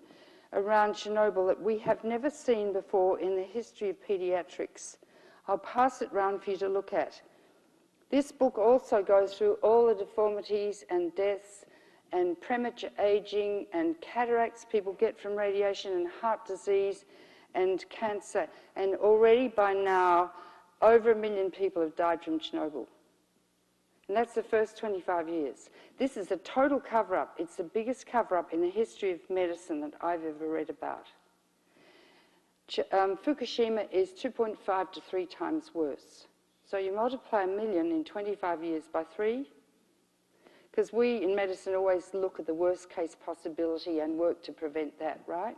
around Chernobyl that we have never seen before in the history of paediatrics. I'll pass it round for you to look at. This book also goes through all the deformities and deaths and premature aging and cataracts people get from radiation and heart disease and cancer. And already by now, over 1 million people have died from Chernobyl. And that's the first 25 years. This is a total cover-up. It's the biggest cover-up in the history of medicine that I've ever read about. Fukushima is 2.5 to 3 times worse. So you multiply 1 million in 25 years by 3, because we in medicine always look at the worst case possibility and work to prevent that, right?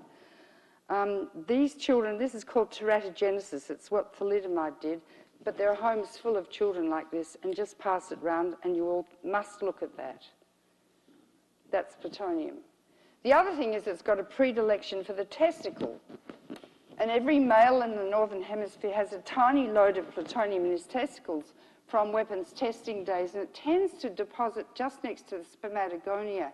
These children, this is called teratogenesis. It's what thalidomide did, but there are homes full of children like this, and just pass it round and you all must look at that. That's plutonium. The other thing is it's got a predilection for the testicle. And every male in the Northern Hemisphere has a tiny load of plutonium in his testicles from weapons testing days, and it tends to deposit just next to the spermatogonia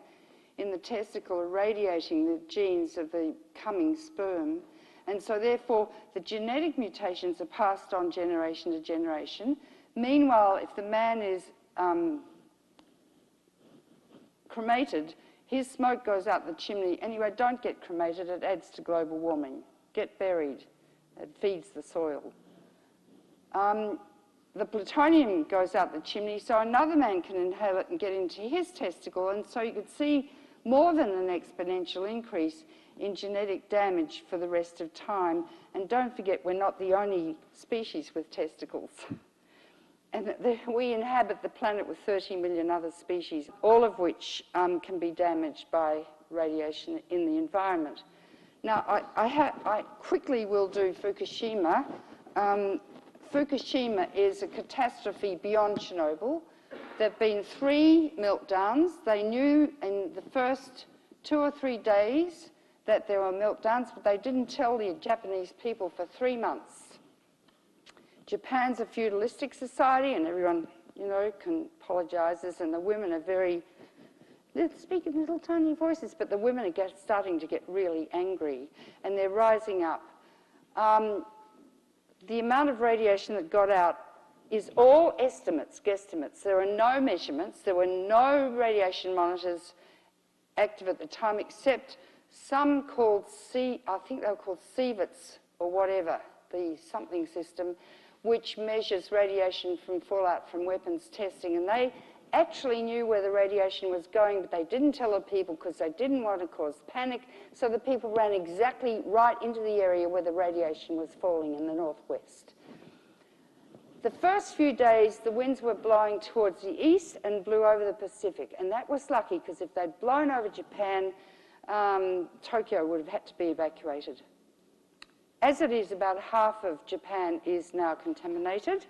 in the testicle, irradiating the genes of the coming sperm. And so therefore, the genetic mutations are passed on generation to generation. Meanwhile, if the man is cremated, his smoke goes out the chimney. Anyway, don't get cremated, it adds to global warming. Get buried, it feeds the soil. The plutonium goes out the chimney, so another man can inhale it and get into his testicle, and so you could see more than an exponential increase in genetic damage for the rest of time. And don't forget, we're not the only species with testicles. And we inhabit the planet with 30 million other species, all of which can be damaged by radiation in the environment. Now, I quickly will do Fukushima. Fukushima is a catastrophe beyond Chernobyl. There have been 3 meltdowns. They knew in the first 2 or 3 days that there were meltdowns, but they didn't tell the Japanese people for 3 months. Japan's a feudalistic society, and everyone, you know, apologizes, and the women are very, they speak in little tiny voices, but the women are starting to get really angry, and they're rising up. The amount of radiation that got out is all estimates, guesstimates. There are no measurements. There were no radiation monitors active at the time, except some called I think they were called CVITs or whatever, the something system, which measures radiation from fallout from weapons testing. And they actually knew where the radiation was going, but they didn't tell the people because they didn't want to cause panic. So the people ran exactly right into the area where the radiation was falling in the northwest. The first few days, the winds were blowing towards the east and blew over the Pacific. And that was lucky, because if they'd blown over Japan, Tokyo would have had to be evacuated. As it is, about half of Japan is now contaminated.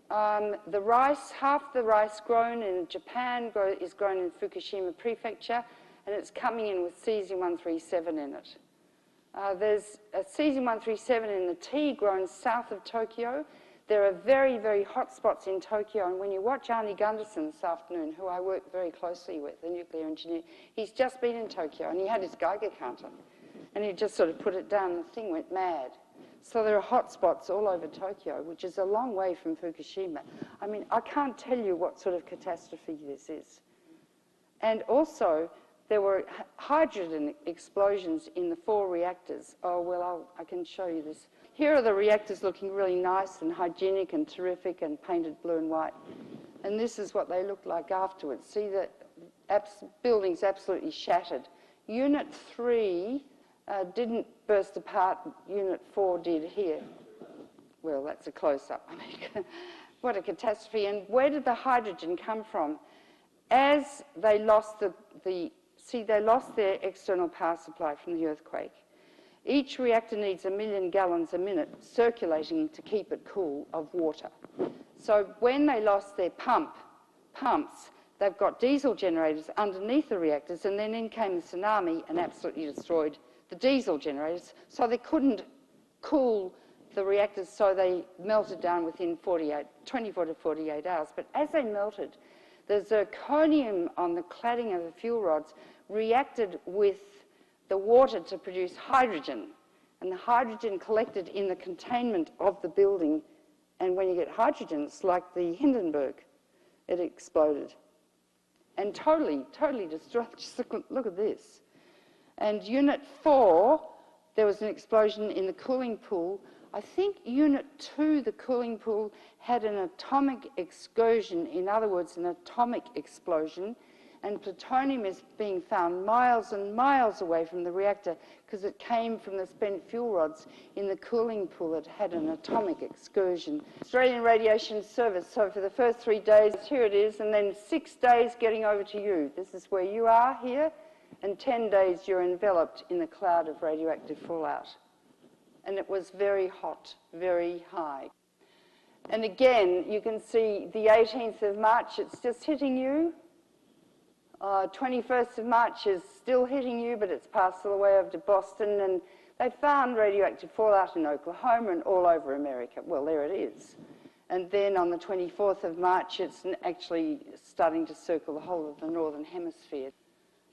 The rice, half the rice grown in Japan is grown in Fukushima prefecture, and it's coming in with cesium-137 in it. There's a cesium-137 in the tea grown south of Tokyo. There are very, very hot spots in Tokyo, and when you watch Arnie Gunderson this afternoon, who I work very closely with, the nuclear engineer, he's just been in Tokyo, and he had his Geiger counter, and he just sort of put it down, and the thing went mad. So there are hot spots all over Tokyo, which is a long way from Fukushima. I mean, I can't tell you what sort of catastrophe this is. And also, there were hydrogen explosions in the 4 reactors. Oh, well, I can show you this. Here are the reactors looking really nice and hygienic and terrific and painted blue and white. And this is what they looked like afterwards. See that buildings absolutely shattered. Unit 3 didn't burst apart, Unit 4 did here. Well, that's a close-up. I mean, what a catastrophe. And where did the hydrogen come from? As they lost they lost their external power supply from the earthquake. Each reactor needs 1 million gallons a minute circulating to keep it cool of water. So when they lost their pumps, they've got diesel generators underneath the reactors, and then in came the tsunami and absolutely destroyed the diesel generators. So they couldn't cool the reactors, so they melted down within 24 to 48 hours. But as they melted, the zirconium on the cladding of the fuel rods reacted with the water to produce hydrogen, and the hydrogen collected in the containment of the building, and when you get hydrogen, it's like the Hindenburg. It exploded and totally destroyed. Just look at this. And Unit 4, there was an explosion in the cooling pool. I think Unit 2, the cooling pool, had an atomic excursion, in other words, an atomic explosion, and plutonium is being found miles and miles away from the reactor because it came from the spent fuel rods in the cooling pool that had an atomic excursion. Australian Radiation Service, so for the first 3 days, here it is, and then 6 days getting over to you. This is where you are here, and 10 days you're enveloped in the cloud of radioactive fallout. And it was very hot, very high. And again, you can see the 18th of March, it's just hitting you. 21st of March is still hitting you, but it's passed all the way over to Boston, and they found radioactive fallout in Oklahoma and all over America. Well, there it is. And then on the 24th of March, it's actually starting to circle the whole of the northern hemisphere.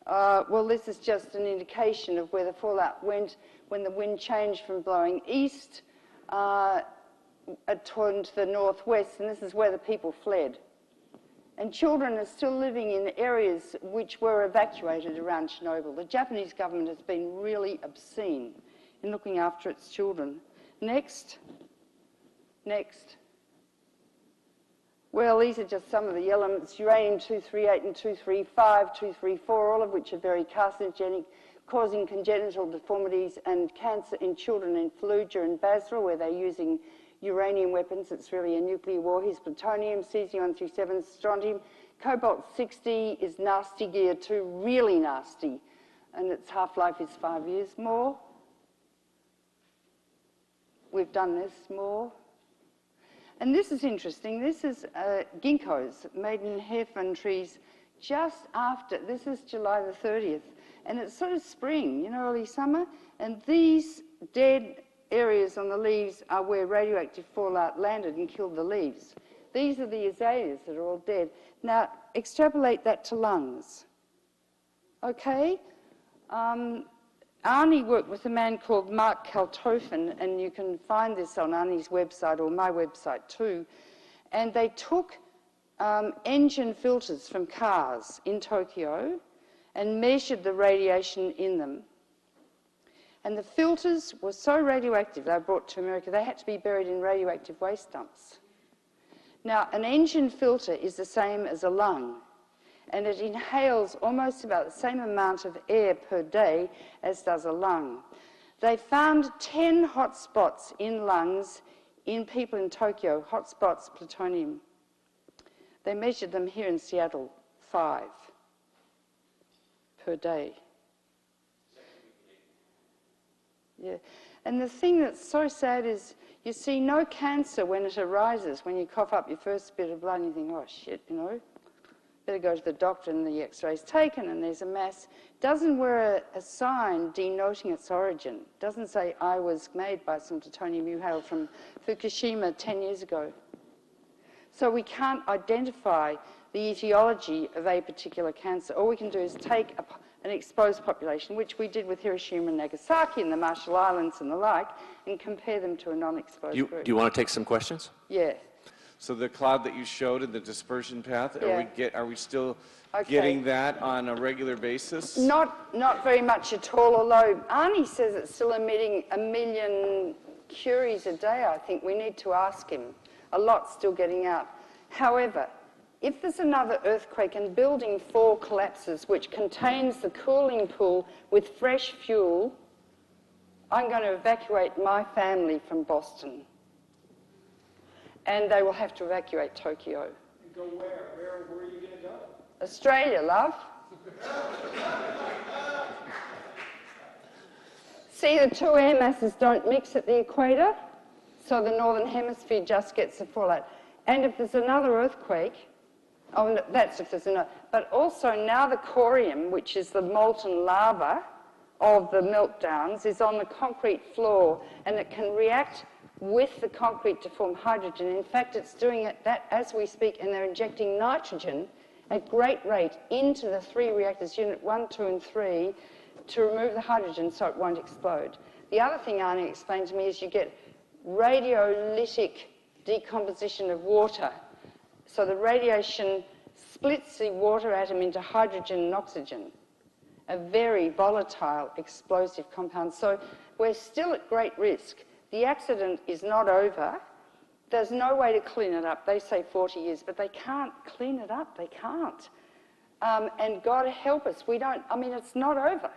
Well, this is just an indication of where the fallout went when the wind changed from blowing east to the northwest, and this is where the people fled. And children are still living in areas which were evacuated around Chernobyl. The Japanese government has been really obscene in looking after its children. Next. Well, these are just some of the elements, uranium-238 and 235, 234, all of which are very carcinogenic, causing congenital deformities and cancer in children in Fallujah and Basra, where they're using uranium weapons. It's really a nuclear war. Here's plutonium, cesium-137, strontium. Cobalt-60 is nasty gear too, really nasty, and its half-life is 5 years more. We've done this more. And this is interesting. This is ginkgos, maiden hairpin trees, just after, this is July the 30th, and it's sort of spring, you know, early summer, and these dead areas on the leaves are where radioactive fallout landed and killed the leaves. These are the azaleas that are all dead. Now, extrapolate that to lungs. Okay? Arnie worked with a man called Mark Kaltofen, and you can find this on Arnie's website or my website too. And they took engine filters from cars in Tokyo and measured the radiation in them. And the filters were so radioactive, they were brought to America, they had to be buried in radioactive waste dumps. Now, an engine filter is the same as a lung, and it inhales almost about the same amount of air per day as does a lung. They found 10 hot spots in lungs in people in Tokyo, hot spots, plutonium. They measured them here in Seattle, 5 per day. Yeah, and the thing that's so sad is you see no cancer when it arises, when you cough up your first bit of blood and you think, oh shit, you know, better go to the doctor, and the x-ray's taken and there's a mass. Doesn't wear a sign denoting its origin. Doesn't say I was made by some plutonium you hailed from Fukushima 10 years ago. So we can't identify the etiology of a particular cancer. All we can do is take an exposed population, which we did with Hiroshima and Nagasaki and the Marshall Islands and the like, and compare them to a non-exposed group. Do you want to take some questions? Yeah. So the cloud that you showed in the dispersion path, Yeah. are we still getting that on a regular basis? Not very much at all, although Arnie says it's still emitting 1 million curies a day, I think. We need to ask him. A lot's still getting out. However, if there's another earthquake and building 4 collapses, which contains the cooling pool with fresh fuel, I'm going to evacuate my family from Boston. And they will have to evacuate Tokyo. And go where? Where are you going to go? Australia, love. See, the 2 air masses don't mix at the equator, so the northern hemisphere just gets the fallout. And if there's another earthquake, oh, no, that's if there's another, but also now the corium, which is the molten lava of the meltdowns, is on the concrete floor, and it can react with the concrete to form hydrogen. In fact, it's doing it that as we speak, and they're injecting nitrogen at great rate into the 3 reactors, unit 1, 2, and 3, to remove the hydrogen so it won't explode. The other thing Arnie explained to me is you get radiolytic decomposition of water. So the radiation splits the water atom into hydrogen and oxygen, a very volatile, explosive compound. So we're still at great risk. The accident is not over. There's no way to clean it up. They say 40 years, but they can't clean it up. They can't. And God help us, we don't, I mean, it's not over.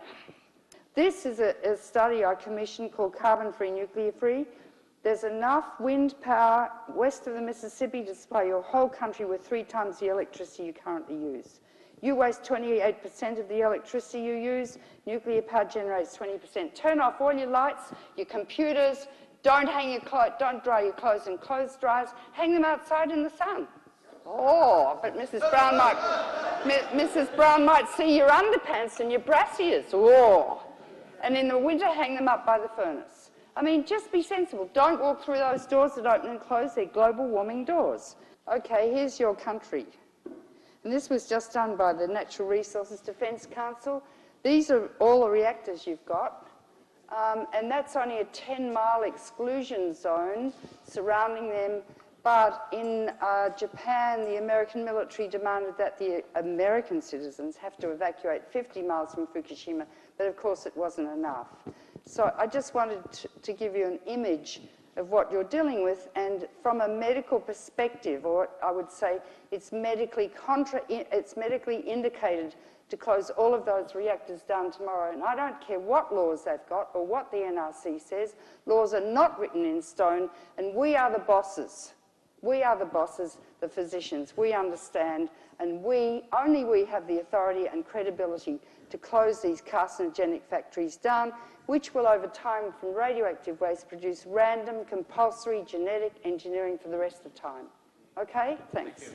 This is a study I commissioned called Carbon-Free, Nuclear-Free. There's enough wind power west of the Mississippi to supply your whole country with 3 times the electricity you currently use. You waste 28% of the electricity you use. Nuclear power generates 20%. Turn off all your lights, your computers. Don't don't dry your clothes in clothes dryers. Hang them outside in the sun. Oh, but Mrs. Brown might see your underpants and your brassieres. Oh. And in the winter, hang them up by the furnace. I mean, just be sensible. Don't walk through those doors that open and close. They're global warming doors. Okay, here's your country. And this was just done by the Natural Resources Defence Council. These are all the reactors you've got. And that's only a 10-mile exclusion zone surrounding them. But in Japan, the American military demanded that the American citizens have to evacuate 50 miles from Fukushima. But of course, it wasn't enough. So I just wanted to give you an image of what you're dealing with. And from a medical perspective, or I would say it's medically indicated to close all of those reactors down tomorrow. And I don't care what laws they've got or what the NRC says. Laws are not written in stone, and we are the bosses. We are the bosses, the physicians. We understand, and only we have the authority and credibility to close these carcinogenic factories down, which will, over time, from radioactive waste, produce random, compulsory genetic engineering for the rest of time. Okay? Thanks.